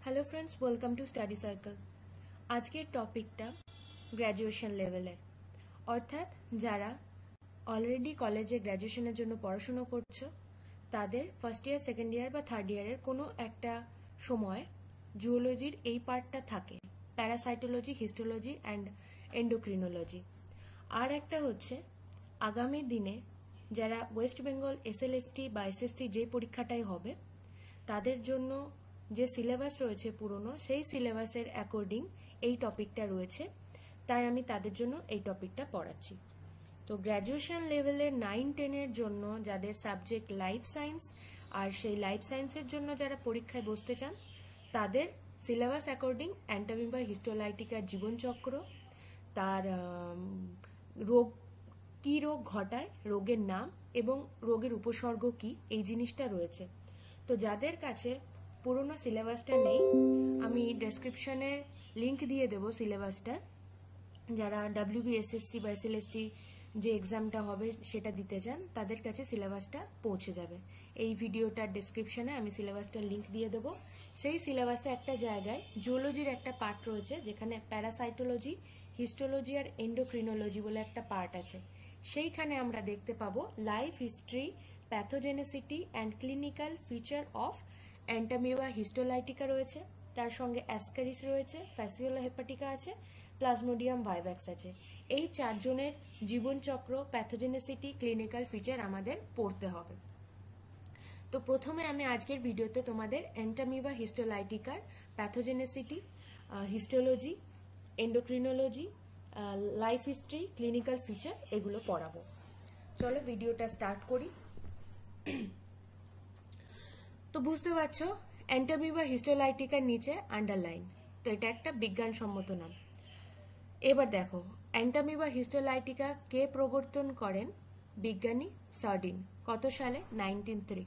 Hello friends, welcome to study circle. আজকের টপিকটা graduation লেভেলের, অর্থাৎ যারা অলরেডি কলেজে গ্র্যাজুয়েশনের জন্য পড়াশুনো করছো তাদের ফার্স্ট ইয়ার, সেকেন্ড ইয়ার বা থার্ড ইয়ারের কোনো একটা সময় জুওলজির এই পার্টটা থাকে, প্যারাসাইটোলজি, হিস্টোলজি অ্যান্ড এন্ডোক্রিনোলজি। আর একটা হচ্ছে আগামী দিনে যারা ওয়েস্ট বেঙ্গল এসএলএসটি বা এসএসসি যে পরীক্ষাটাই হবে তাদের জন্য যে সিলেবাস রয়েছে পুরনো, সেই সিলেবাসের অ্যাকর্ডিং এই টপিকটা রয়েছে, তাই আমি তাদের জন্য এই টপিকটা পড়াচ্ছি। তো গ্র্যাজুয়েশন লেভেলের 9-10-এর জন্য যাদের সাবজেক্ট লাইফ সায়েন্স, আর সেই লাইফ সায়েন্সের জন্য যারা পরীক্ষায় বসতে চান তাদের সিলেবাস অ্যাকর্ডিং অ্যান্টামিবা হিস্টোলাইটিকার জীবনচক্র, তার রোগ, কী রোগ ঘটায়, রোগের নাম এবং রোগের উপসর্গ কী, এই জিনিসটা রয়েছে। তো যাদের কাছে পুরনো সিলেবাসটা নেই, আমি ডেসক্রিপশনে লিংক দিয়ে দেবো সিলেবাসটার। যারা WBSSC বা SLST যে এক্সামটা হবে সেটা দিতে চান তাদের কাছে সিলেবাসটা পৌঁছে যাবে। এই ভিডিওটার ডেসক্রিপশনে আমি সিলেবাসটার লিংক দিয়ে দেবো। সেই সিলেবাসে একটা জায়গায় জুওলজির একটা পার্ট রয়েছে, যেখানে প্যারাসাইটোলজি, হিস্টোলজি আর এন্ডোক্রিনোলজি বলে একটা পার্ট আছে। সেইখানে আমরা দেখতে পাবো life history, pathogenicity and clinical feature of Entamoeba histolytica রয়েছে, তার সঙ্গে অ্যাসকারিস রয়েছে, ফ্যাসিওলা হেপাটিকা আছে, প্লাজমোডিয়াম ভাইভ্যাক্স আছে। এই চারজনের জীবনচক্র, প্যাথোজেনেসিটি, ক্লিনিক্যাল ফিচার আমাদের পড়তে হবে। তো প্রথমে আমি আজকের ভিডিওতে তোমাদের অ্যান্টামিবা হিস্টোলাইটিকার pathogenicity, histology, endocrinology, life history, clinical feature এগুলো পড়াবো। চলো ভিডিওটা স্টার্ট করি। তো বুঝতে পারছো অ্যান্টামিবা হিস্টোলাইটিকার নিচে আন্ডারলাইন, তো এটা একটা বিজ্ঞানসম্মত নাম। এবার দেখো অ্যান্টামিবা হিস্টোলাইটিকা কে প্রবর্তন করেন? বিজ্ঞানী সার্ডিন। কত সালে? 1903।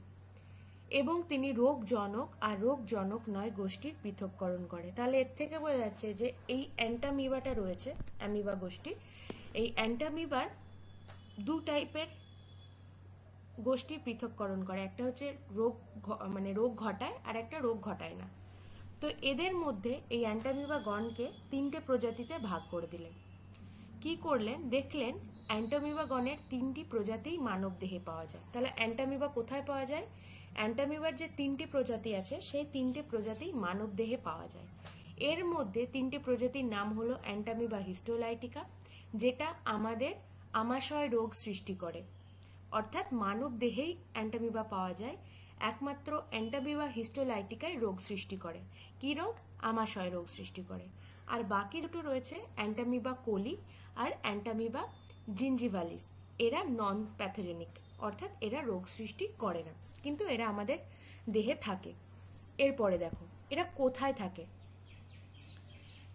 এবং তিনি রোগজনক আর রোগজনক নয় গোষ্ঠীর পৃথককরণ করে। তাহলে এর থেকে বোঝা যাচ্ছে যে এই অ্যান্টামিবাটা রয়েছে, অ্যামিবা গোষ্ঠী, এই অ্যান্টামিবার দু টাইপের গোষ্ঠীর পৃথককরণ করে। একটা হচ্ছে রোগ ঘটায় আর একটা রোগ ঘটায় না। তো এদের মধ্যে এই অ্যান্টামিবা গণকে 3টে প্রজাতিতে ভাগ করে দিলেন। কি করলেন? দেখলেন অ্যান্টামিবা গণের 3টি প্রজাতিই মানব দেহে পাওয়া যায়। তাহলে অ্যান্টামিবা কোথায় পাওয়া যায়? অ্যান্টামিবার যে 3টি প্রজাতি আছে সেই 3টে প্রজাতি মানব দেহে পাওয়া যায়। এর মধ্যে 3টে প্রজাতির নাম হলো অ্যান্টামিবা হিস্টোলাইটিকা, যেটা আমাদের আমাশয় রোগ সৃষ্টি করে, অর্থাৎ মানব দেহেই অ্যান্টামিবা পাওয়া যায়। একমাত্র অ্যান্টামিবা হিস্টোলাইটিকাই রোগ সৃষ্টি করে। কি রোগ? আমাশয় রোগ সৃষ্টি করে। আর বাকি দুটো রয়েছে অ্যান্টামিবা কোলি আর অ্যান্টামিবা জিঞ্জিভালিস। এরা নন প্যাথোজেনিক, অর্থাৎ এরা রোগ সৃষ্টি করে না, কিন্তু এরা আমাদের দেহে থাকে। এরপরে দেখো এরা কোথায় থাকে।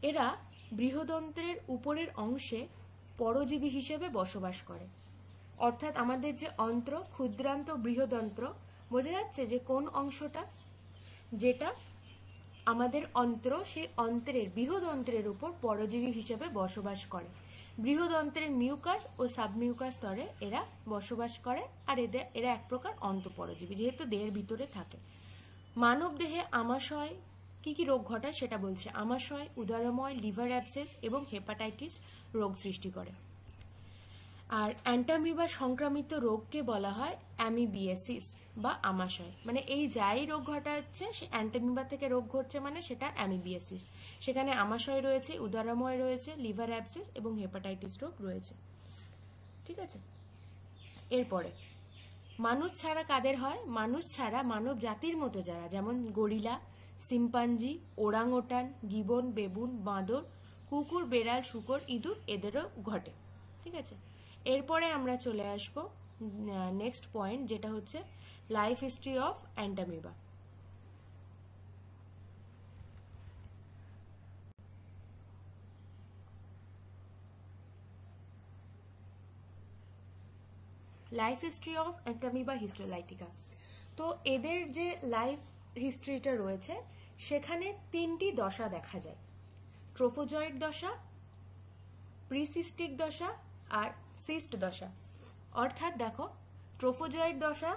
এরা বৃহদন্ত্রের উপরের অংশে পরজীবী হিসেবে বসবাস করে। অর্থাৎ আমাদের যে অন্ত্র, ক্ষুদ্রান্ত, বৃহদন্ত্র, বোঝা যাচ্ছে যে কোন অংশটা, যেটা আমাদের অন্ত্র, সেই অন্ত্রের বৃহদন্ত্রের উপর পরজীবী হিসেবে বসবাস করে। বৃহদন্ত্রের মিউকাস ও সাবমিউকাস স্তরে এরা বসবাস করে, আর এরা এক প্রকার অন্তঃপরজীবী, যেহেতু দেহের ভিতরে থাকে। মানব দেহে আমাশয় কি কি রোগ ঘটায় সেটা বলছে। আমাশয়, উদরময়, লিভার অ্যাবসেস এবং হেপাটাইটিস রোগ সৃষ্টি করে। আর অ্যান্টামিবা সংক্রামিত রোগকে বলা হয় অ্যামিবিয়াসিস বা আমাশয়। মানে এই যাই রোগ ঘটাচ্ছে সে অ্যান্টামিবা থেকে রোগ ঘটছে, মানে সেটা অ্যামিবিয়াসিস। সেখানে আমাশয় রয়েছে, উদরময় রয়েছে, লিভার অ্যাবসেস এবং হেপাটাইটিস রোগ রয়েছে। ঠিক আছে। এরপরে মানুষ ছাড়া কাদের হয়? মানুষ ছাড়া মানব জাতির মতো যারা, যেমন গরিলা, সিম্পাঞ্জি, ওরাংওটান, গিবন, বেবুন, বাঁদর, কুকুর, বেড়াল, শূকর, ইঁদুর, এদেরও ঘটে। ঠিক আছে। এরপরে আমরা চলে আসব নেক্সট পয়েন্ট, যেটা হচ্ছে life history of Entamoeba. Life history of Entamoeba histolytica. তো এদের যে লাইফ হিস্ট্রিটা রয়েছে সেখানে 3টি দশা দেখা যায়: ট্রোফোজয়েড দশা, প্রিসিস্টিক দশা আর সিস্ট দশা। অর্থাৎ দেখো ট্রোফোজয়েড দশা,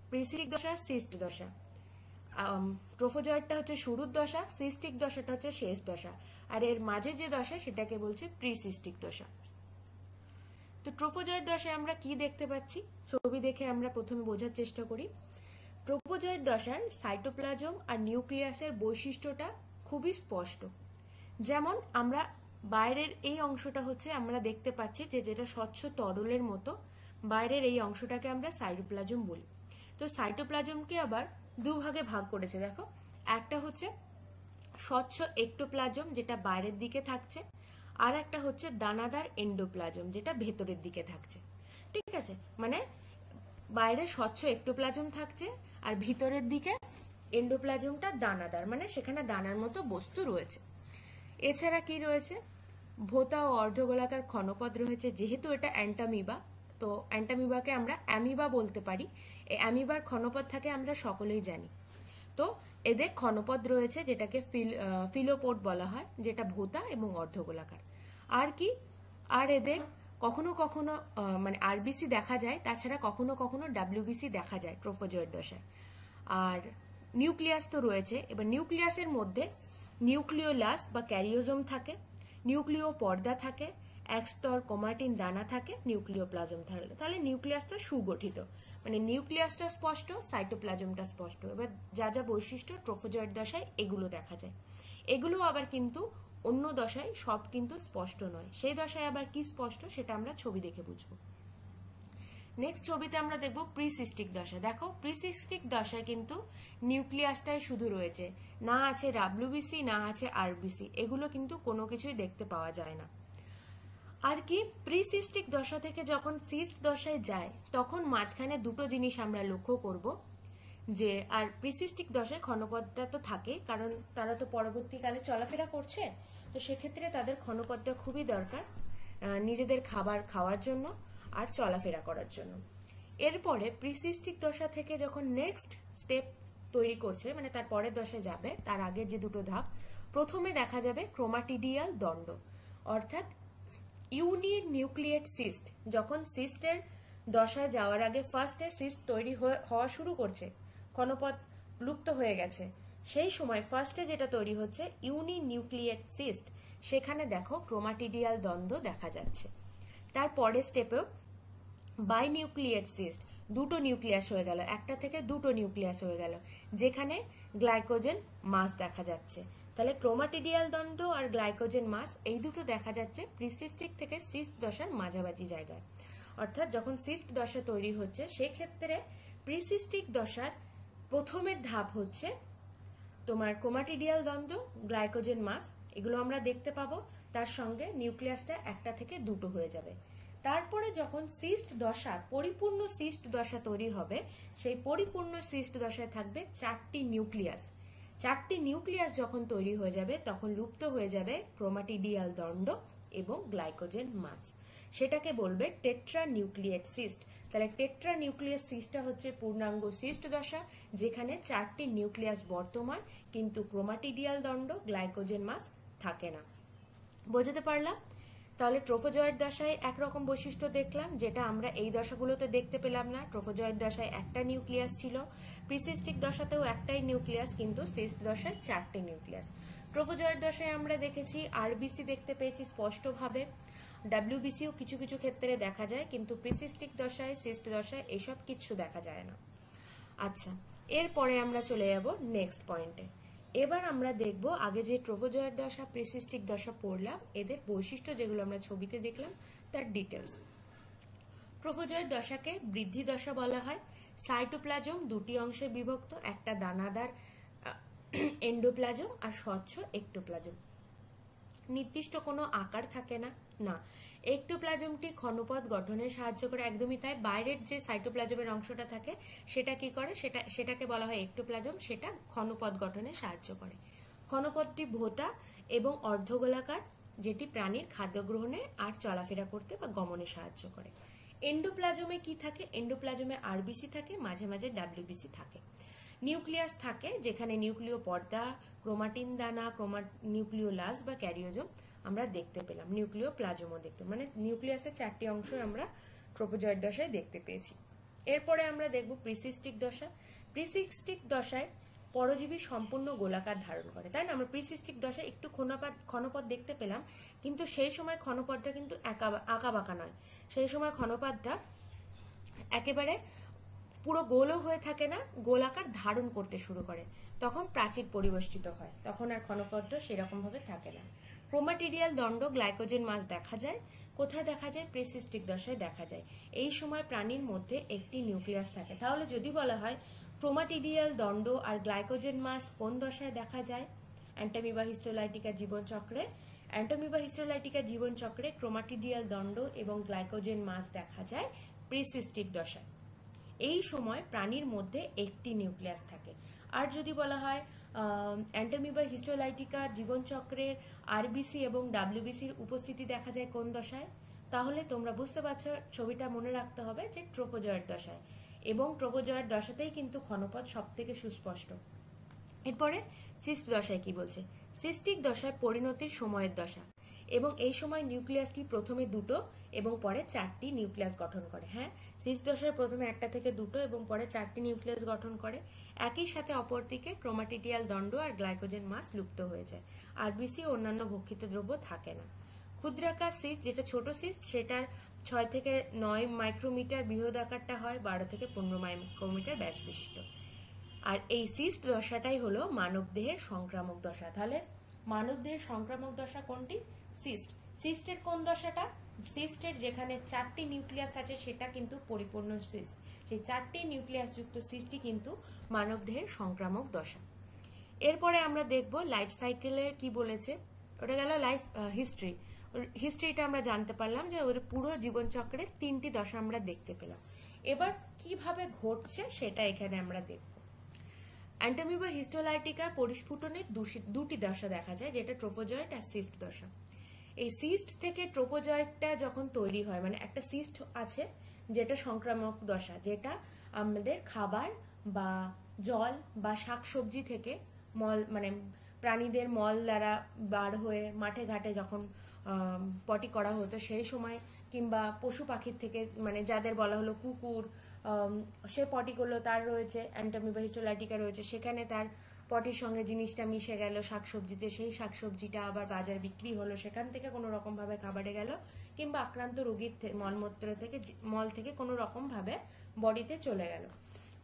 প্রিসিস্টিক দশা, সিস্ট দশা। ট্রোফোজয়েডটা হচ্ছে শুরুর দশা, সিস্টিক দশাটা হচ্ছে শেষ দশা, আর এর মাঝে যে দশা সেটাকে বলছে প্রিসিস্টিক দশা। তো ট্রোফোজয়েড দশায় আমরা কি দেখতে পাচ্ছি, ছবি দেখে আমরা প্রথমে বোঝার চেষ্টা করি। ট্রোফোজয়েড দশার সাইটোপ্লাজম আর নিউক্লিয়াসের বৈশিষ্ট্যটা খুবই স্পষ্ট। যেমন আমরা বাইরের এই অংশটা হচ্ছে আমরা দেখতে পাচ্ছি যে যেটা স্বচ্ছ তরলের মতো, বাইরের এই অংশটাকে আমরা সাইটোপ্লাজম বলি। তো সাইটোপ্লাজমকে আবার দুভাগে ভাগ করেছে, দেখো, একটা হচ্ছে স্বচ্ছ এক্টোপ্লাজম যেটা বাইরের দিকে থাকছে, আর একটা হচ্ছে দানাদার এন্ডোপ্লাজম যেটা ভেতরের দিকে থাকছে। ঠিক আছে, মানে বাইরে স্বচ্ছ এক্টোপ্লাজম থাকছে আর ভিতরের দিকে এন্ডোপ্লাজমটা দানাদার, মানে সেখানে দানার মতো বস্তু রয়েছে। এছাড়া কি রয়েছে, ভোঁতা ও অর্ধগোলাকার ক্ষণপদ রয়েছে। যেহেতু এটা অ্যান্টামিবা, তো অ্যান্টামিবাকে আমরা অ্যামিবা বলতে পারি। এই অ্যামিবার ক্ষণপদ থাকে আমরা সকলেই জানি। তো এদের ক্ষণপদ রয়েছে যেটাকে ফিলোপোড বলা হয়, যেটা ভোঁতা এবং অর্ধগোলাকার। আর কি, আর এদের কখনো কখনো মানে আরবিসি দেখা যায়, তাছাড়া কখনো কখনো ডাব্লিউবিসি দেখা যায় ট্রোফোজয়েড দশায়। আর নিউক্লিয়াস তো রয়েছে। এবার নিউক্লিয়াসের মধ্যে নিউক্লিওলাস বা ক্যারিওজোম থাকে, নিউক্লিয় পর্দা থাকে, এক স্তর ক্রোমাটিন দানা থাকে, নিউক্লিওপ্লাজম থাকে। তাহলে নিউক্লিয়াসটা সুগঠিত, মানে নিউক্লিয়াসটা স্পষ্ট, সাইটোপ্লাজমটা স্পষ্ট। এবার যা যা বৈশিষ্ট্য ট্রোফোজয়েড দশায় এগুলো দেখা যায়। এগুলো আবার কিন্তু অন্য দশায় সব কিন্তু স্পষ্ট নয়। সেই দশায় আবার কি স্পষ্ট সেটা আমরা ছবি দেখে বুঝবো। নেক্সট ছবিতে আমরা দেখব প্রিসিস্টিক দশা। দেখো, প্রিসিস্টিক দশায় কিন্তু নিউক্লিয়াসটাই শুধু রয়েছে, না আছে ডাব্লিউবিসি, না আছে আরবিসি, এগুলো কিন্তু কোনো কিছুই দেখতে পাওয়া যায় না। আর কি, প্রিসিস্টিক দশা থেকে যখন সিস্ট দশায় যায় তখন মাঝখানে দুটো জিনিস আমরা লক্ষ্য করব, যে আর প্রিসিস্টিক দশায় ক্ষণপদটা তো থাকে, কারণ তারা তো পরবর্তীকালে চলাফেরা করছে, তো সেক্ষেত্রে তাদের ক্ষণপদটা খুবই দরকার নিজেদের খাবার খাওয়ার জন্য আর চলাফেরা করার জন্য। এরপরে প্রিসিস্টিক দশা থেকে যখন নেক্সট স্টেপ তৈরি করছে, মানে তার পরের দশায় যাবে, তার আগের যে দুটো ধাপ, প্রথমে দেখা যাবে ক্রোমাটিডিয়াল দণ্ড, অর্থাৎ ইউনি নিউক্লিয়েট সিস্ট। যখন সিস্টের দশায় যাওয়ার আগে ফার্স্টে সিস্ট তৈরি হওয়া শুরু করছে, ক্ষণপদ লুপ্ত হয়ে গেছে, সেই সময় ফার্স্টে যেটা তৈরি হচ্ছে ইউনি নিউক্লিয়েট সিস্ট, সেখানে দেখো ক্রোমাটিডিয়াল দ্বন্দ্ব দেখা যাচ্ছে। তার পরের স্টেপেও বাইনিউক্লিয়েট সিস্ট, দুটো নিউক্লিয়াস হয়ে গেল, একটা থেকে দুটো নিউক্লিয়াস হয়ে গেল, যেখানে গ্লাইকোজেন মাস দেখা যাচ্ছে। তাহলে ক্রোমাটিডিয়াল দ্বন্দ্ব আর গ্লাইকোজেন মাস এই দুটো দেখা যাচ্ছে প্রিসিস্টিক থেকে সিস্ট দশার মাঝামাঝি জায়গায়। অর্থাৎ যখন সিস্ট দশা তৈরি হচ্ছে সেক্ষেত্রে প্রিসিস্টিক দশার প্রথমের ধাপ হচ্ছে তোমার ক্রোমাটিডিয়াল দ্বন্দ্ব, গ্লাইকোজেন মাস, এগুলো আমরা দেখতে পাবো। তার সঙ্গে নিউক্লিয়াসটা একটা থেকে দুটো হয়ে যাবে। তারপরে যখন সিস্ট দশা, পরিপূর্ণ সিস্ট দশা তৈরি হবে, সেই পরিপূর্ণ সিস্ট দশায় থাকবে চারটি নিউক্লিয়াস। চারটি নিউক্লিয়াস যখন তৈরি হয়ে যাবে তখন লুপ্ত হয়ে যাবে ক্রোমাটিডিয়াল দণ্ড এবং গ্লাইকোজেন মাস, সেটাকে বলবে টেট্রা নিউক্লিয়েট সিস্ট। তাহলে টেট্রা নিউক্লিয়াস সিস্টটা হচ্ছে পূর্ণাঙ্গ সিস্ট দশা, যেখানে চারটি নিউক্লিয়াস বর্তমান কিন্তু ক্রোমাটিডিয়াল দণ্ড, গ্লাইকোজেন মাস থাকে না। বোঝাতে পারলাম? তাহলে ট্রোফোজয়েড দশায় একরকম বৈশিষ্ট্য দেখলাম, যেটা আমরা এই দশাগুলোতে দেখতে পেলাম না। ট্রোফোজয়েড দশায় একটা নিউক্লিয়াস ছিল, প্রিসিস্টিক দশাতেও একটাই নিউক্লিয়াস, কিন্তু সিস্ট দশায় চারটে নিউক্লিয়াস। ট্রোফোজয়েড দশায় আমরা দেখেছি আরবিসি দেখতে পেয়েছি স্পষ্টভাবে, ডাব্লিউবিসিও কিছু কিছু ক্ষেত্রে দেখা যায়, কিন্তু প্রিসিস্টিক দশায়, সিস্ট দশায় এসব কিছু দেখা যায় না। আচ্ছা, এরপরে আমরা চলে যাব নেক্সট পয়েন্টে। এবার আমরা দেখব আগে যে ট্রোফোজয়েড দশা, প্রিসিস্টিক দশা পড়লাম, এদের বৈশিষ্ট্য যেগুলো আমরা ছবিতে দেখলাম তার ডিটেলস। ট্রোফোজয়েড দশাকে বৃদ্ধি দশা বলা হয়। সাইটোপ্লাজম দুটি অংশে বিভক্ত, একটা দানাদার এন্ডোপ্লাজম আর স্বচ্ছ এক্টোপ্লাজম। নির্দিষ্ট কোনো আকার থাকে না, না, এক্টোপ্লাজমটি ক্ষণপদ গঠনে সাহায্য করে, একদমই তাই। বাইরের যে সাইটোপ্লাজমের অংশটা থাকে সেটা কি করে, সেটাকে বলা হয় এক্টোপ্লাজম, সেটা ক্ষণপদ গঠনে সাহায্য করে। ক্ষণপদটি ভোঁতা এবং অর্ধগোলাকার, যেটি প্রাণীর খাদ্য গ্রহণে আর চলাফেরা করতে বা গমনে সাহায্য করে। এন্ডোপ্লাজমে কি থাকে, এন্ডোপ্লাজমে আরবিসি থাকে, মাঝে মাঝে ডাব্লিউবিসি থাকে। নিউক্লিয়াস থাকে, যেখানে নিউক্লিয় পর্দা, ক্রোমাটিন দানা, নিউক্লিওলাস বা ক্যারিওজোম আমরা দেখতে পেলাম, নিউক্লিয় প্লাজমও দেখতে, মানে নিউক্লিয়াসের চারটি অংশ আমরা ট্রোফোজয়েড দশায় দেখতে পেয়েছি। এরপরে আমরা দেখব প্রিসিস্টিক দশা। প্রিসিস্টিক দশায় পরজীবী সম্পূর্ণ গোলাকার ধারণ করে, তাই না? আমরা প্রিসিস্টিক দশায় একটু ক্ষণপথ দেখতে পেলাম, কিন্তু সেই সময় ক্ষণপথটা কিন্তু আঁকা বাঁকা নয়, সেই সময় ক্ষণপথটা একেবারে পুরো গোলও হয়ে থাকে না, গোলাকার ধারণ করতে শুরু করে, তখন প্রাচীর পরিবেষ্টিত হয়, তখন আর ক্ষণপথটা সেরকম ভাবে থাকে না। ক্রোমাটিডিয়াল দণ্ড গ্লাইকোজেন মাস দেখা যায়, কোথায় দেখা যায়? প্রিসিস্টিক দশায় দেখা যায়। এই সময় প্রাণীর মধ্যে একটি নিউক্লিয়াস থাকে। তাহলে যদি বলা হয় ক্রোমাটিডিয়াল দণ্ড আর গ্লাইকোজেন মাস কোন দশায় দেখা যায়? অ্যান্টামিবা হিস্টোলাইটিকা জীবনচক্রে। অ্যান্টামিবা হিস্টোলাইটিকা জীবনচক্রে ক্রোমাটিডিয়াল দণ্ড এবং গ্লাইকোজেন মাস দেখা যায় প্রিসিস্টিক দশায়। এই সময় প্রাণীর মধ্যে একটি নিউক্লিয়াস থাকে। আর যদি বলা হয় অ্যান্টামিবা হিস্টোলাইটিকা জীবনচক্রের আরবিসি এবং ডাব্লিউবিসির উপস্থিতি দেখা যায় কোন দশায়? তাহলে তোমরা বুঝতে পারছো, ছবিটা মনে রাখতে হবে যে ট্রোফোজয়েড দশায়, এবং ট্রোফোজয়েড দশাতেই কিন্তু ক্ষণপথ সব থেকে সুস্পষ্ট। এরপরে সিস্ট দশায় কি বলছে? সিস্টিক দশায় পরিণতির সময়ের দশা, এবং এই সময় নিউক্লিয়াসটি প্রথমে দুটো এবং পরে চারটি নিউক্লিয়াস গঠন করে। হ্যাঁ, সিস্ট দশায় প্রথমে একটা থেকে দুটো এবং পরে চারটি নিউক্লিয়াস গঠন করে। একই সাথে অপরদিকে ক্রোমাটিডিয়াল দণ্ড আর গ্লাইকোজেন মাস লুপ্ত হয়ে যায়, আরবিসি ও অন্যান্য ভক্ষিত দ্রব্য থাকে না। ক্ষুদ্রাকার সিস্ট, যেটা ছোট সিস্ট, সেটার 6 থেকে 9 মাইক্রোমিটার বৃহদাকারটা হয়, 12 থেকে 15 মাইক্রোমিটার ব্যাস বিশিষ্ট। আর এই সিস্ট দশাটাই হলো মানবদেহের সংক্রামক দশা। তাহলে মানবদেহের সংক্রামক দশা কোনটি? সিস্ট। সিস্টের কোন দশাটা? সিস্টের যেখানে 4টি নিউক্লিয়াস আছে সেটা কিন্তু পরিপূর্ণ সিস্ট, সেই 4টি নিউক্লিয়াস যুক্ত সিস্টই কিন্তু মানবদেহের সংক্রামক দশা। এরপরে আমরা দেখব লাইফ সাইকেলে কি বলেছে। ওটা গেল লাইফ হিস্ট্রি। হিস্ট্রিটা আমরা জানতে পারলাম যে ওর পুরো জীবনচক্রে 3টি দশা আমরা দেখতে পেলাম। এবার কিভাবে ঘটছে সেটা এখানে আমরা দেখব। অ্যান্টামিবা হিস্টোলাইটিকার পরিস্ফুটনে দুটি দশা দেখা যায়, যেটা ট্রোফোজয়েড আর সিস্ট দশা। এই সিস্ট থেকে ট্রোফোজয়েডটা যখন তৈরি হয়, মানে একটা সিস্ট আছে যেটা সংক্রামক দশা, যেটা আমাদের খাবার বা জল বা শাকসবজি থেকে মল, মানে প্রাণীদের মল দ্বারা বার হয়ে মাঠে ঘাটে যখন পটি করা হতো সেই সময়, কিংবা পশু পাখির থেকে, মানে যাদের বলা হলো কুকুর, সে পটি করলো, তার রয়েছে অ্যান্টামিবা হিস্টোলাইটিকা রয়েছে, সেখানে তার পটির সঙ্গে জিনিসটা মিশে গেল শাকসবজিতে, সেই শাকসবজিটা আবার বাজার বিক্রি হলো, সেখান থেকে কোনো রকম ভাবে খাবারে গেল, কিংবা আক্রান্ত রোগীর মলমূত্র থেকে, মল থেকে কোনো রকম ভাবে বডিতে চলে গেল,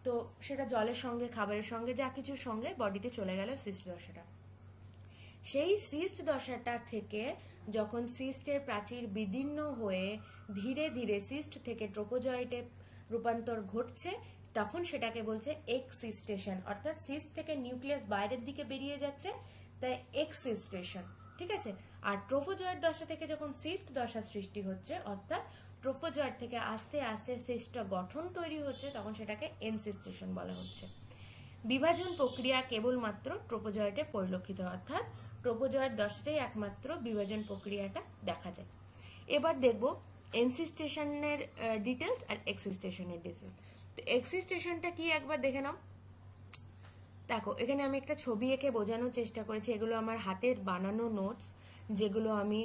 তো সেটা জলের সঙ্গে খাবারের সঙ্গে যা কিছুর সঙ্গে বডিতে চলে গেল সিস্ট দশাটা। সেই সিস্ট দশাটা থেকে যখন সিস্টের প্রাচীর বিদীর্ণ হয়ে ধীরে ধীরে সিস্ট থেকে ট্রোপোজয়েডে রূপান্তর ঘটছে, তখন সেটাকে বলছে এক্সিস্টেশন, অর্থাৎ সিস্ট থেকে নিউক্লিয়াস বাইরের দিকে বেরিয়ে যাচ্ছে, তাই এক্সিস্টেশন। ঠিক আছে? আর ট্রোফোজয়েড দশা থেকে যখন সিস্ট দশা সৃষ্টি হচ্ছে, অর্থাৎ ট্রোফোজয়েড থেকে আস্তে আস্তে সিস্টটা গঠন তৈরি হচ্ছে, তখন সেটাকে এনসিস্টেশন বলা হচ্ছে। বিভাজন প্রক্রিয়া কেবলমাত্র ট্রোপোজয়েডে পরিলক্ষিত, অর্থাৎ ট্রোপোজয়েড দশাতেই একমাত্র বিভাজন প্রক্রিয়াটা দেখা যায়। এবার দেখব এনসিস্টেশনের ডিটেলস আর এক্সিস্টেশনের ডিটেলস। তো এক্সিস্টেশনটা কি একবার দেখে নাও। দেখো, এখানে আমি একটা ছবি এঁকে বোঝানোর চেষ্টা করেছি। এগুলো আমার হাতের বানানো নোটস, যেগুলো আমি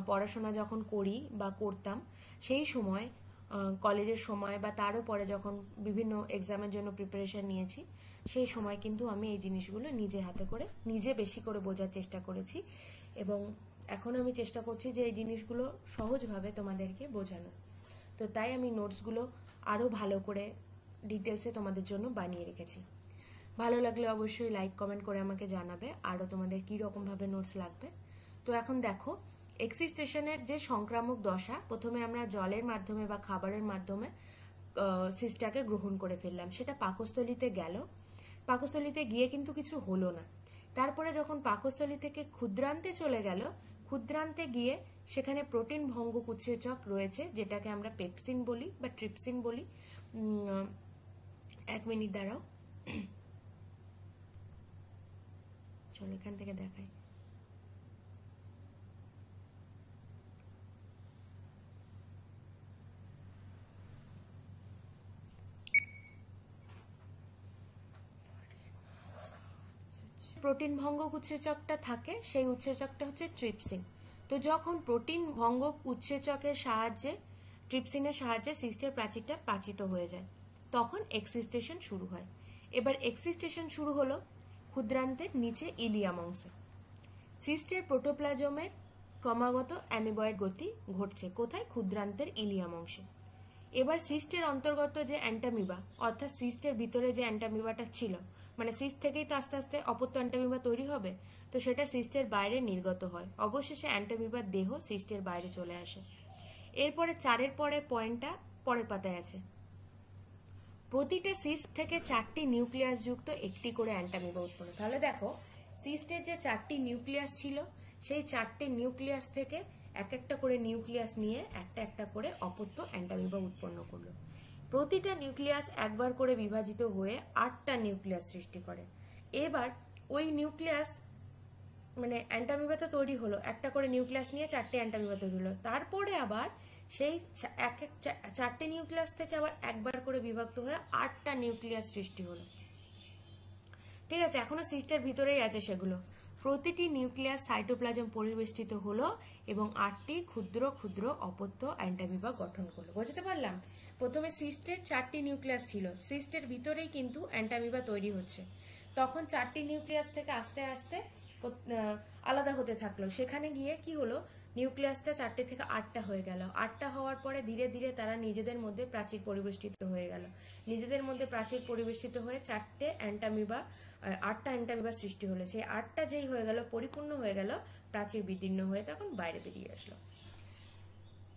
পড়াশোনা যখন করি বা করতাম সেই সময়, কলেজের সময় বা তারও পরে যখন বিভিন্ন এক্সামের জন্য প্রিপারেশন নিয়েছি, সেই সময় কিন্তু আমি এই জিনিসগুলো নিজে হাতে করে নিজে বেশি করে বোঝার চেষ্টা করেছি, এবং এখন আমি চেষ্টা করছি যে এই জিনিসগুলো সহজভাবে তোমাদেরকে বোঝানো। তো তাই আমি নোটসগুলো আরও ভালো করে ডিটেলসে তোমাদের জন্য বানিয়ে রেখেছি। ভালো লাগলে অবশ্যই লাইক কমেন্ট করে আমাকে জানাবে আরও তোমাদের কী রকমভাবে নোটস লাগবে। তো এখন দেখো, এক্সিস্টেশনের যে সংক্রামক দশা, প্রথমে আমরা জলের মাধ্যমে বা খাবারের মাধ্যমে সিস্টটাকে গ্রহণ করে ফেললাম, সেটা পাকস্থলিতে গেল, পাকস্থলিতে গিয়ে কিন্তু কিছু হলো না। তারপরে যখন পাকস্থলী থেকে ক্ষুদ্রান্তে চলে গেল, ক্ষুদ্রান্তে গিয়ে সেখানে প্রোটিন ভঙ্গক উৎসেচক রয়েছে, যেটাকে আমরা পেপসিন বলি বা ট্রিপসিন বলি। 1 মিনিট দাঁড়াও, চলো এখান থেকে দেখাই। প্রোটিন ভঙ্গক উৎসেচকটা থাকে, সেই উৎসেচকটা হচ্ছে ট্রিপসিন। তো যখন প্রোটিন ভঙ্গক উৎসেচকের সাহায্যে, ট্রিপসিনের সাহায্যে সিস্টের প্রাচীরটা পাচিত হয়ে যায়, তখন এক্সিস্টেশন শুরু হয়। এবার এক্সিস্টেশন শুরু হলো, ক্ষুদ্রান্তের নিচে ইলিয়াম অংশে। সিস্টের প্রোটোপ্লাজমের ক্রমাগত অ্যামিবয়েড গতি ঘটছে কোথায়? ক্ষুদ্রান্তের ইলিয়াম অংশে। এবার সিস্টের অন্তর্গত যে অ্যান্টামিবা, অর্থাৎ সিস্টের ভিতরে যে অ্যান্টামিবাটা ছিল, মানে সিস্ট থেকেই তো আস্তে আস্তে অপত্য অ্যান্টামিবা তৈরি হবে, তো সেটা সিস্টের বাইরে নির্গত হয়। অবশেষে অ্যান্টামিবার দেহ সিস্টের বাইরে চলে আসে। এরপরে 4-এর পরে পয়েন্টটা পরের পাতায় আছে। প্রতিটা সিস্ট থেকে 4টি নিউক্লিয়াস যুক্ত একটি করে অ্যান্টামিবা উৎপন্ন। তাহলে দেখো, সিস্টের যে 4টি নিউক্লিয়াস ছিল, সেই 4টি নিউক্লিয়াস থেকে এক একটা করে নিউক্লিয়াস নিয়ে একটা একটা করে অপত্য অ্যান্টামিবা উৎপন্ন করলো। প্রতিটা নিউক্লিয়াস একবার করে বিভাজিত হয়ে 8টা নিউক্লিয়াস সৃষ্টি করে। এবার ওই নিউক্লিয়াস মানে অ্যান্টামিবা তো তৈরি হলো, একটা করে নিউক্লিয়াস নিয়ে 4টে অ্যান্টামিবা তৈরি হলো। তারপরে আবার সেই 4টে নিউক্লিয়াস থেকে আবার একবার করে বিভক্ত হয়ে 8টা নিউক্লিয়াস সৃষ্টি হলো। ঠিক আছে, এখনো সিস্টের ভিতরেই আছে সেগুলো। প্রতিটি নিউক্লিয়াস সাইটোপ্লাজম পরিবেষ্টিত হলো এবং 8টি ক্ষুদ্র ক্ষুদ্র অপত্য অ্যান্টামিবা গঠন করলো। বুঝতে পারলাম? প্রথমে সিস্টের 4টি নিউক্লিয়াস ছিল, সিস্টের ভিতরেই কিন্তু অ্যান্টামিবা তৈরি হচ্ছে। তখন 4টি নিউক্লিয়াস থেকে আস্তে আস্তে আলাদা হতে থাকলো। সেখানে গিয়ে কি হলো, নিউক্লিয়াসটা 4টে থেকে 8টা হয়ে গেল। 8টা হওয়ার পরে ধীরে ধীরে তারা নিজেদের মধ্যে প্রাচীর পরিবেষ্টিত হয়ে গেল। নিজেদের মধ্যে প্রাচীর পরিবেষ্টিত হয়ে 8টা অ্যান্টামিবা সৃষ্টি হলো। সেই 8টা যেই হয়ে গেল, পরিপূর্ণ হয়ে গেল, প্রাচীর বিদীর্ণ হয়ে তখন বাইরে বেরিয়ে আসলো।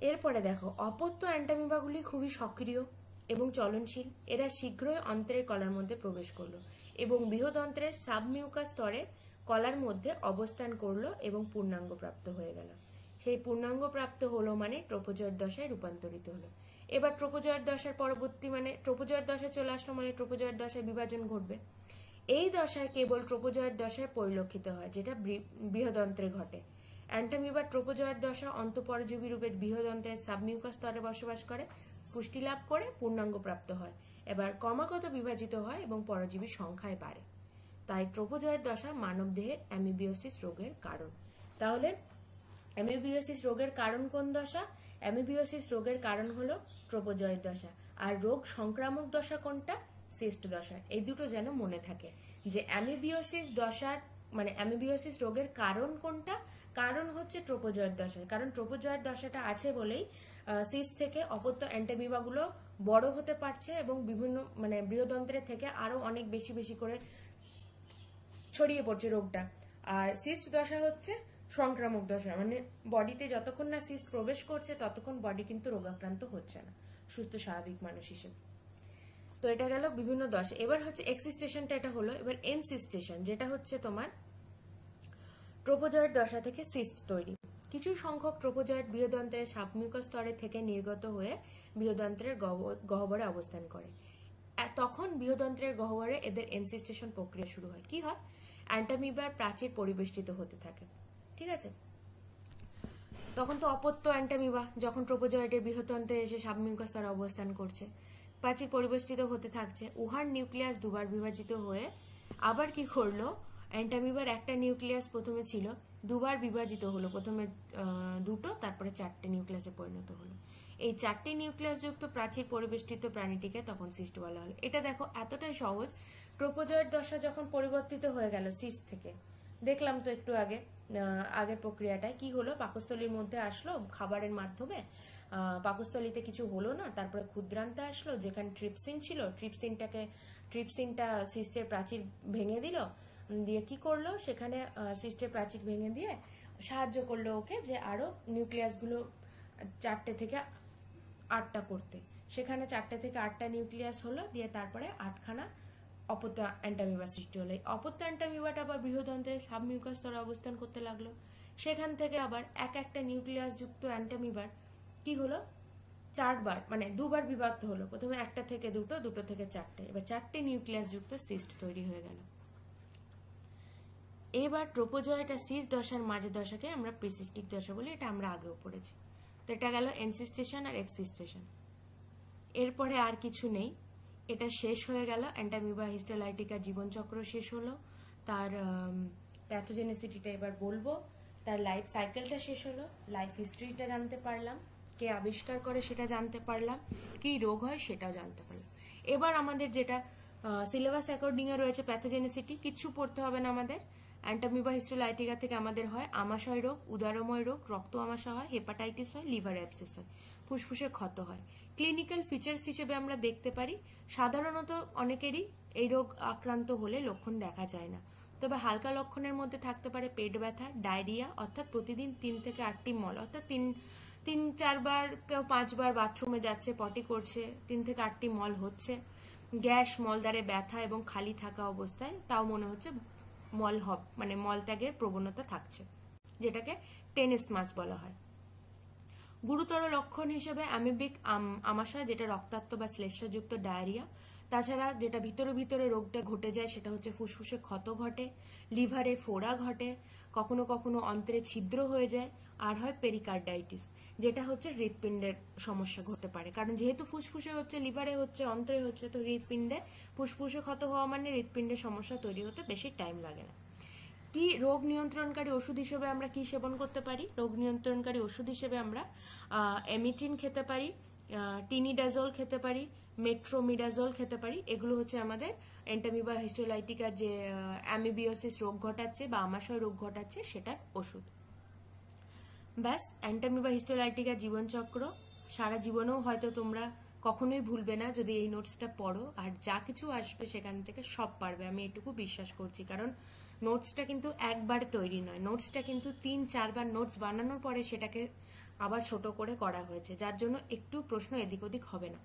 এরপরে দেখো, অপত্য অ্যান্টামিবাগুলি খুবই সক্রিয় এবং চলনশীল। এরা শীঘ্রই অন্ত্রের কলার মধ্যে প্রবেশ করলো এবং বৃহদন্ত্রের সাবমিউকাস স্তরে কলার মধ্যে অবস্থান করলো এবং পূর্ণাঙ্গ প্রাপ্ত হয়ে গেল। সেই পূর্ণাঙ্গ প্রাপ্ত হলো মানে ট্রোপোজয়েড দশায় রূপান্তরিত হলো। এবার ট্রোপোজয়েড দশার পরবর্তী মানে ট্রোপোজয়েড দশায় চলে আসলো মানে ট্রোপোজয়েড দশায় বিভাজন ঘটবে। এই দশায় কেবল ট্রোপোজয়েড দশায় পরিলক্ষিত হয়, যেটা বৃহদন্ত্রে ঘটে। অ্যান্টামিবা ট্রোপোজয়েড দশা অন্তঃপরজীবী রূপে বৃহদন্ত্রের সাবমিউকাস স্তরে বসবাস করে, পুষ্টি লাভ করে পূর্ণাঙ্গ প্রাপ্ত হয়। এবার ক্রমাগত বিভাজিত হয় এবং পরজীবীর সংখ্যায় বাড়ে। তাই ট্রোপোজয়েড দশা মানবদেহের অ্যামিবিওসিস রোগের কারণ। তাহলে অ্যামিবিওসিস রোগের কারণ কোন দশা? অ্যামিবিওসিস রোগের কারণ হলো ট্রোপোজয়েড দশা। আর রোগ সংক্রামক দশা কোনটা? সিস্ট দশা। এই দুটো যেন মনে থাকে যে অ্যামিবিওসিস দশার মানে অ্যামিবিওসিস রোগের কারণ কোনটা? কারণ হচ্ছে ট্রোপোজয়েড দশা। কারণ ট্রোপোজয়েড দশাটা আছে বলেই সিস্ট থেকে অপত্য অ্যান্টামিবাগুলো বড় হতে পারছে এবং বিভিন্ন মানে বৃহদন্ত্রের থেকে আরো অনেক বেশি বেশি করে ছড়িয়ে পড়ছে রোগটা। আর সিস্ট দশা হচ্ছে সংক্রামক দশা, মানে বডিতে যতক্ষণ না সিস্ট প্রবেশ করছে ততক্ষণ বডি কিন্তু রোগাক্রান্ত হচ্ছে না, সুস্থ স্বাভাবিক মানুষ হিসেবে। তো এটা গেল বিভিন্ন দশা। এবার হচ্ছে এক্সিস্টেশনটা, এটা হলো। এবার এনসিস্টেশন, যেটা হচ্ছে তোমার ট্রোপোজয়েড দশা থেকে সিস্ট তৈরি। কিছু সংখ্যক ট্রোপোজয়েড বৃহদন্ত্রের সাবমিউকাস স্তরে থেকে নির্গত হয়ে বৃহদন্ত্রের গহ্বরে অবস্থান করে। তখন বৃহদন্ত্রের গহ্বরে এদের এনসিস্টেশন প্রক্রিয়া শুরু হয়। কি হয়? অ্যান্টামিবার প্রাচীর পরিবেষ্টিত হতে থাকে। ঠিক আছে, তখন তো অপত্য অ্যান্টামিবা যখন ট্রোপোজয়েডের বৃহদন্ত্রে এসে সাবমিউকাস স্তরে অবস্থান করছে, প্রাচীর পরিবেষ্টিত হতে থাকছে। উহার নিউক্লিয়াস দুবার বিভাজিত হয়ে আবার কি করলো, অ্যান্টামিবার একটা নিউক্লিয়াস প্রথমে ছিল, দুবার বিভাজিত হলো, প্রথমে 2টো, তারপরে 4টে নিউক্লিয়াসে পরিণত হলো। এই 4টে নিউক্লিয়াস যুক্ত প্রাচীর পরিবেষ্টিত প্রাণীটিকে তখন সিস্ট বলা হলো। এটা দেখো এতটাই সহজ। ট্রোপোজয়েড দশা যখন পরিবর্তিত হয়ে গেল সিস্ট থেকে, দেখলাম তো একটু আগে আগের প্রক্রিয়াটায় কি হলো, পাকস্থলীর মধ্যে আসলো খাবারের মাধ্যমে, পাকস্থলীতে কিছু হলো না, তারপরে ক্ষুদ্রান্তে আসলো যেখানে ট্রিপসিন ছিল, ট্রিপসিনটা সিস্টের প্রাচীর ভেঙে দিল, দিয়ে কি করলো, সেখানে সিস্টের প্রাচীর ভেঙে দিয়ে সাহায্য করলো ওকে যে আরো নিউক্লিয়াসগুলো 4টে থেকে 8টা করতে। সেখানে 4টে থেকে 8টা নিউক্লিয়াস হলো, দিয়ে তারপরে 8খানা অপত্য অ্যান্টামিবা সৃষ্টি হলো। এই অপত্য অ্যান্টামিবাটা আবার বৃহদন্ত্রের সাবমিউকাস স্তরে অবস্থান করতে লাগলো। সেখান থেকে আবার একটা নিউক্লিয়াস যুক্ত অ্যান্টামিবার কি হলো, 4বার মানে 2বার বিভক্ত হলো। প্রথমে 1টা থেকে 2টো, 2টো থেকে 4টে, এবার 4টে নিউক্লিয়াস যুক্ত সিস্ট তৈরি হয়ে গেল। এবার ট্রোপোজয়েড আর সিস্ট দশার মাঝে দশাকে আমরা প্রিসিস্টিক দশা বলি, এটা আমরা আগেও পড়েছি। তো এটা গেল এনসিস্টেশন আর এক্সিস্টেশন। এরপরে আর কিছু নেই, এটা শেষ হয়ে গেল। অ্যান্টামিবা হিস্টোলাইটিকার জীবনচক্র শেষ হলো, তার প্যাথোজেনেসিটিটা এবার বলবো, তার লাইফ সাইকেলটা শেষ হলো, লাইফ হিস্ট্রিটা জানতে পারলাম, কে আবিষ্কার করে সেটা জানতে পারলাম, কি রোগ হয় সেটাও জানতে পারলাম। এবার আমাদের যেটা সিলেবাস অ্যাকর্ডিং এ রয়েছে প্যাথোজেনিসিটি, কিচ্ছু পড়তে হবে না আমাদের। অ্যান্টামিবা হিস্টোলাইটিকা থেকে আমাদের হয় আমাশয় রোগ, উদারময় রোগ, রক্ত আমাশয় হয়, হেপাটাইটিস হয়, লিভার অ্যাবসেস হয়, ফুসফুসে ক্ষত হয়। ক্লিনিক্যাল ফিচার্স হিসেবে আমরা দেখতে পারি সাধারণত অনেকেরই এই রোগ আক্রান্ত হলে লক্ষণ দেখা যায় না, তবে হালকা লক্ষণের মধ্যে থাকতে পারে পেট ব্যথা, ডায়রিয়া অর্থাৎ প্রতিদিন 3 থেকে 8টি মল, অর্থাৎ 3-4 বার কেউ 5 বার বাথরুমে যাচ্ছে, পটি করছে, 3 থেকে 8টি মল হচ্ছে, গ্যাস, মলদ্বারে ব্যথা এবং খালি থাকা অবস্থায় তাও মনে হচ্ছে মানে মলত্যাগের প্রবণতা থাকছে, যেটাকে টেনিসমাস বলা হয়। গুরুতর লক্ষণ হিসেবে অ্যামিবিক আমাশয়, যেটা রক্তাক্ত বা শ্লেষ্মাযুক্ত ডায়রিয়া। তাছাড়া যেটা ভিতরে ভিতরে রোগটা ঘটে যায় সেটা হচ্ছে ফুসফুসে ক্ষত ঘটে, লিভারে ফোড়া ঘটে, কখনো কখনো অন্ত্রে ছিদ্র হয়ে যায়, আর হয় পেরিকার্ডাইটিস, যেটা হচ্ছে হৃৎপিণ্ডের সমস্যা ঘটতে পারে। কারণ যেহেতু ফুসফুসে হচ্ছে, লিভারে হচ্ছে, অন্ত্রে হচ্ছে, তো হৃৎপিণ্ডে ফুসফুসে ক্ষত হওয়া মানে হৃৎপিণ্ডের সমস্যা তৈরি হতে বেশি টাইম লাগে না। কি রোগ নিয়ন্ত্রণকারী ওষুধ হিসেবে আমরা কি সেবন করতে পারি? রোগ নিয়ন্ত্রণকারী ওষুধ হিসেবে আমরা এমিটিন খেতে পারি, টিনিডাজল খেতে পারি, মেট্রোমিডাজল খেতে পারি। এগুলো হচ্ছে আমাদের এন্টামিবা হিস্টোলাইটিকা যে অ্যামিবিওসিস রোগ ঘটাচ্ছে বা আমাশয় রোগ ঘটাচ্ছে সেটার ওষুধ। ব্যাস, অ্যান্টামিবা হিস্টোলাইটিকা জীবনচক্র সারা জীবনেও হয়তো তোমরা কখনোই ভুলবে না যদি এই নোটসটা পড়ো, আর যা কিছু আসবে সেখান থেকে সব পারবে, আমি এটুকু বিশ্বাস করছি। কারণ নোটসটা কিন্তু একবার তৈরি নয়, নোটসটা কিন্তু 3-4 বার নোটস বানানোর পরে সেটাকে আবার ছোট করে করা হয়েছে, যার জন্য একটু প্রশ্ন এদিক ওদিক হবে না।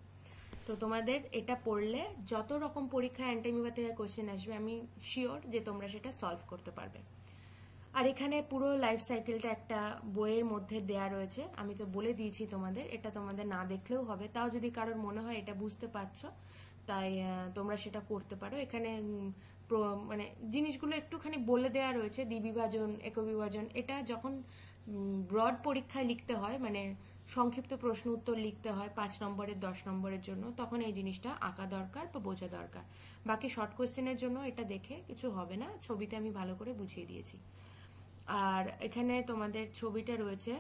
তো তোমাদের এটা পড়লে যত রকম পরীক্ষা অ্যান্টামিবা থেকে কোশ্চেন আসবে আমি শিওর যে তোমরা সেটা সলভ করতে পারবে। আর এখানে পুরো লাইফ সাইকেলটা একটা বইয়ের মধ্যে দেয়া রয়েছে, আমি তো বলে দিয়েছি তোমাদের, এটা তোমাদের না দেখলেও হবে। তাও যদি কারোর মনে হয় এটা বুঝতে পারছো তাই তোমরা সেটা করতে পারো। এখানে মানে জিনিসগুলো একটুখানি বলে দেয়া রয়েছে, দ্বিবিভাজন, একবিভাজন। এটা যখন ব্রড পরীক্ষায় লিখতে হয়, মানে সংক্ষিপ্ত প্রশ্ন উত্তর লিখতে হয় 5 নম্বরের 10 নম্বরের জন্য, তখন এই জিনিসটা আঁকা দরকার বা বোঝা দরকার। বাকি শর্ট কোয়েশ্চেনের জন্য এটা দেখে কিছু হবে না, ছবিতে আমি ভালো করে বুঝিয়ে দিয়েছি। আর এখানে তোমাদের ছবিটা রয়েছে,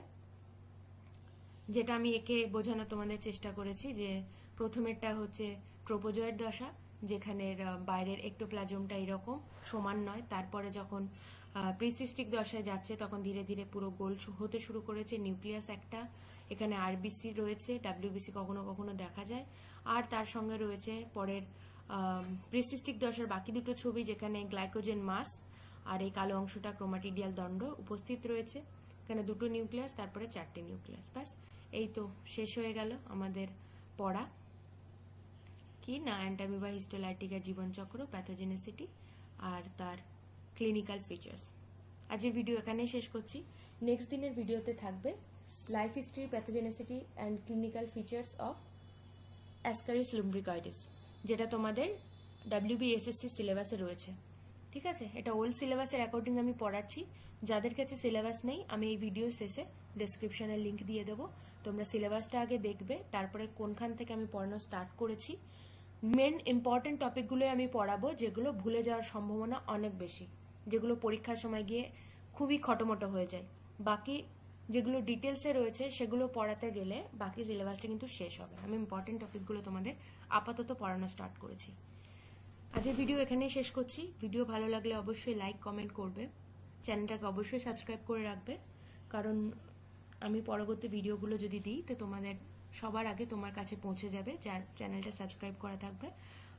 যেটা আমি একে বোঝানো তোমাদের চেষ্টা করেছি, যে প্রথমেরটা হচ্ছে ট্রোপোজয়েড দশা, যেখানে বাইরের একটোপ্লাজমটা এরকম সমান নয়, তারপরে যখন প্রিসিস্টিক দশায় যাচ্ছে তখন ধীরে ধীরে পুরো গোল হতে শুরু করেছে, নিউক্লিয়াস একটা, এখানে আরবিসি রয়েছে, ডাব্লিউবিসি কখনো কখনো দেখা যায়, আর তার সঙ্গে রয়েছে পরের প্রিসিস্টিক দশার বাকি দুটো ছবি, যেখানে গ্লাইকোজেন মাস আর এই কালো অংশটা ক্রোমাটিডিয়াল দণ্ড উপস্থিত রয়েছে। এখানে দুটো নিউক্লিয়াস, তারপরে 4টে নিউক্লিয়াস। ব্যাস, এই তো শেষ হয়ে গেল আমাদের পড়া। কি না, অ্যান্টামিবা হিস্টোলাইটিকা জীবনচক্র, প্যাথোজেনিসিটি আর তার ক্লিনিক্যাল ফিচার্স। আজকের ভিডিও এখানেই শেষ করছি। নেক্সট দিনের ভিডিওতে থাকবে life history, pathogenicity and clinical features of Ascaris lumbricoides, যেটা তোমাদের WBSSC সিলেবাসে রয়েছে। ঠিক আছে, এটা ওল্ড সিলেবাসের অ্যাকর্ডিং আমি পড়াচ্ছি। যাদের কাছে সিলেবাস নেই আমি এই ভিডিও শেষে ডেসক্রিপশনে লিঙ্ক দিয়ে দেবো, তোমরা সিলেবাসটা আগে দেখবে, তারপরে কোনখান থেকে আমি পড়ানো স্টার্ট করেছি। মেন ইম্পর্টেন্ট টপিকগুলোই আমি পড়াবো, যেগুলো ভুলে যাওয়ার সম্ভাবনা অনেক বেশি, যেগুলো পরীক্ষার সময় গিয়ে খুবই খটোমটো হয়ে যায়। বাকি যেগুলো ডিটেলসে রয়েছে সেগুলো পড়াতে গেলে বাকি সিলেবাসটা কিন্তু শেষ হবে। আমি ইম্পর্টেন্ট টপিকগুলো তোমাদের আপাতত পড়ানো স্টার্ট করেছি। আজকের ভিডিও এখানেই শেষ করছি। ভিডিও ভালো লাগলে অবশ্যই লাইক কমেন্ট করবে, চ্যানেলটাকে অবশ্যই সাবস্ক্রাইব করে রাখবে, কারণ আমি পরবর্তী ভিডিওগুলো যদি দিই তো তোমাদের সবার আগে তোমার কাছে পৌঁছে যাবে, যার চ্যানেলটা সাবস্ক্রাইব করা থাকবে।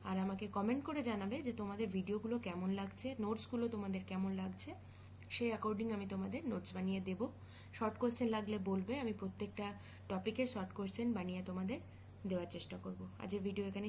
আর আমাকে কমেন্ট করে জানাবে যে তোমাদের ভিডিওগুলো কেমন লাগছে, নোটসগুলো তোমাদের কেমন লাগছে, সেই অ্যাকর্ডিং আমি তোমাদের নোটস বানিয়ে দেব। শর্ট কোয়েশ্চেন লাগলে বলবে, আমি প্রত্যেকটা টপিকের শর্ট কোয়েশ্চেন বানিয়ে তোমাদের দেওয়ার চেষ্টা করব। আজকের ভিডিও এখানে